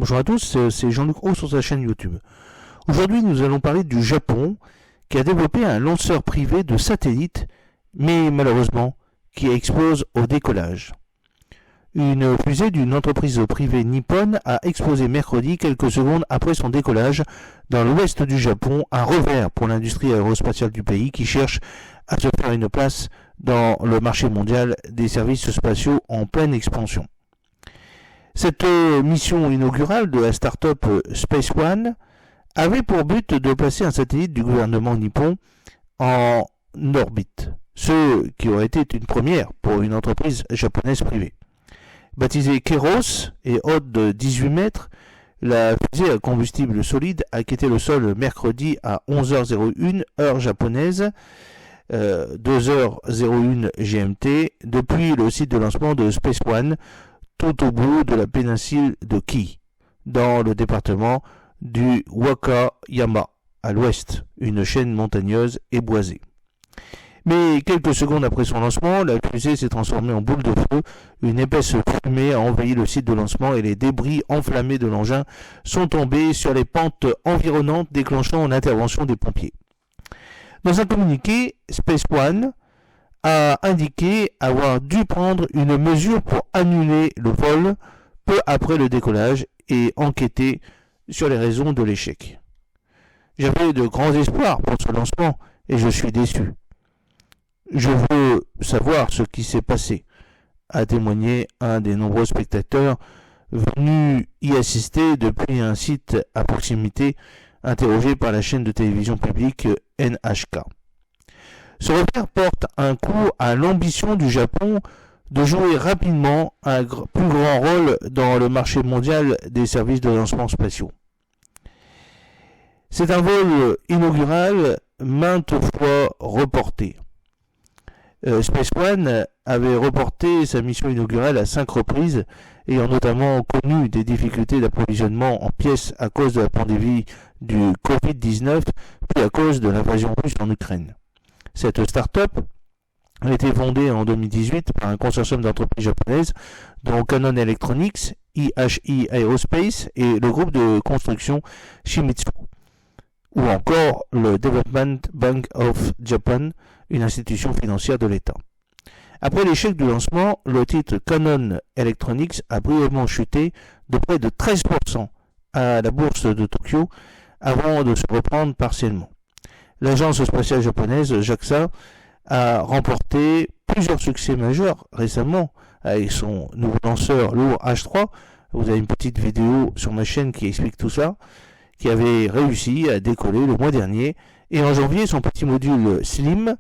Bonjour à tous, c'est Jean-Luc Haut sur sa chaîne YouTube. Aujourd'hui, nous allons parler du Japon qui a développé un lanceur privé de satellites, mais malheureusement qui explose au décollage. Une fusée d'une entreprise privée nippone a explosé mercredi quelques secondes après son décollage dans l'ouest du Japon, un revers pour l'industrie aérospatiale du pays qui cherche à se faire une place dans le marché mondial des services spatiaux en pleine expansion. Cette mission inaugurale de la start-up Space One avait pour but de placer un satellite du gouvernement nippon en orbite, ce qui aurait été une première pour une entreprise japonaise privée. Baptisée Keros et haute de 18 mètres, la fusée à combustible solide a quitté le sol mercredi à 11h01 heure japonaise, 2h01 GMT, depuis le site de lancement de Space One, tout au bout de la péninsule de Kii, dans le département du Wakayama, à l'ouest, une chaîne montagneuse et boisée. Mais quelques secondes après son lancement, la fusée s'est transformée en boule de feu, une épaisse fumée a envahi le site de lancement et les débris enflammés de l'engin sont tombés sur les pentes environnantes, déclenchant l'intervention des pompiers. Dans un communiqué, Space One a indiqué avoir dû prendre une mesure pour annuler le vol peu après le décollage et enquêter sur les raisons de l'échec. J'avais de grands espoirs pour ce lancement et je suis déçu. Je veux savoir ce qui s'est passé, a témoigné un des nombreux spectateurs venus y assister depuis un site à proximité interrogé par la chaîne de télévision publique NHK. Ce revers porte un coup à l'ambition du Japon de jouer rapidement un plus grand rôle dans le marché mondial des services de lancement spatiaux. C'est un vol inaugural maintes fois reporté. Space One avait reporté sa mission inaugurale à 5 reprises, ayant notamment connu des difficultés d'approvisionnement en pièces à cause de la pandémie du Covid-19, puis à cause de l'invasion russe en Ukraine. Cette start-up a été fondée en 2018 par un consortium d'entreprises japonaises, dont Canon Electronics, IHI Aerospace et le groupe de construction Shimizu, ou encore le Development Bank of Japan, une institution financière de l'État. Après l'échec du lancement, le titre Canon Electronics a brièvement chuté de près de 13% à la bourse de Tokyo avant de se reprendre partiellement. L'agence spatiale japonaise JAXA a remporté plusieurs succès majeurs récemment avec son nouveau lanceur lourd H3. Vous avez une petite vidéo sur ma chaîne qui explique tout ça, qui avait réussi à décoller le mois dernier, et en janvier son petit module Slim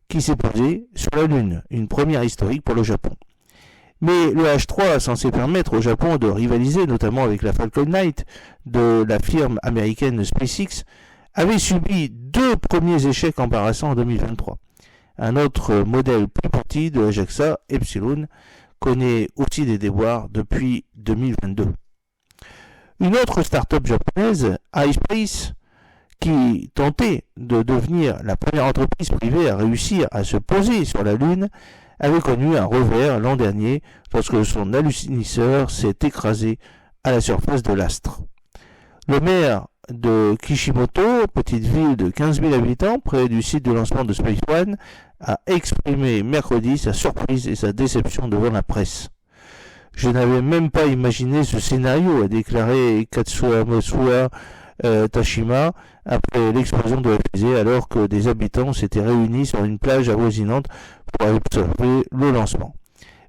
qui s'est posé sur la Lune, une première historique pour le Japon. Mais le H3 est censé permettre au Japon de rivaliser notamment avec la Falcon 9 de la firme américaine SpaceX, avait subi 2 premiers échecs embarrassants en 2023. Un autre modèle plus petit de la JAXA, Epsilon, connaît aussi des déboires depuis 2022. Une autre start-up japonaise, iSpace, qui tentait de devenir la première entreprise privée à réussir à se poser sur la Lune, avait connu un revers l'an dernier lorsque son hallucinisseur s'est écrasé à la surface de l'astre. Le maire de Kishimoto, petite ville de 15 000 habitants près du site de lancement de Space One, a exprimé mercredi sa surprise et sa déception devant la presse. Je n'avais même pas imaginé ce scénario, a déclaré Katsuya Tashima après l'explosion de la fusée, alors que des habitants s'étaient réunis sur une plage avoisinante pour observer le lancement.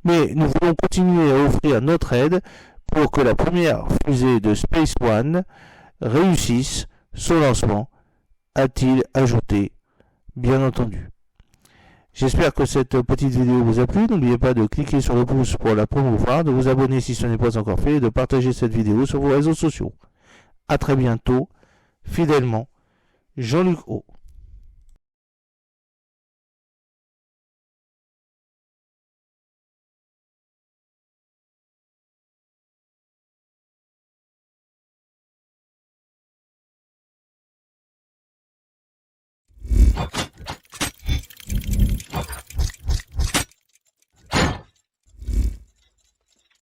Mais nous voulons continuer à offrir notre aide pour que la première fusée de Space One réussisse son lancement, a-t-il ajouté, bien entendu. J'espère que cette petite vidéo vous a plu. N'oubliez pas de cliquer sur le pouce pour la promouvoir, de vous abonner si ce n'est pas encore fait et de partager cette vidéo sur vos réseaux sociaux. A très bientôt, fidèlement, Jean-Luc Haut.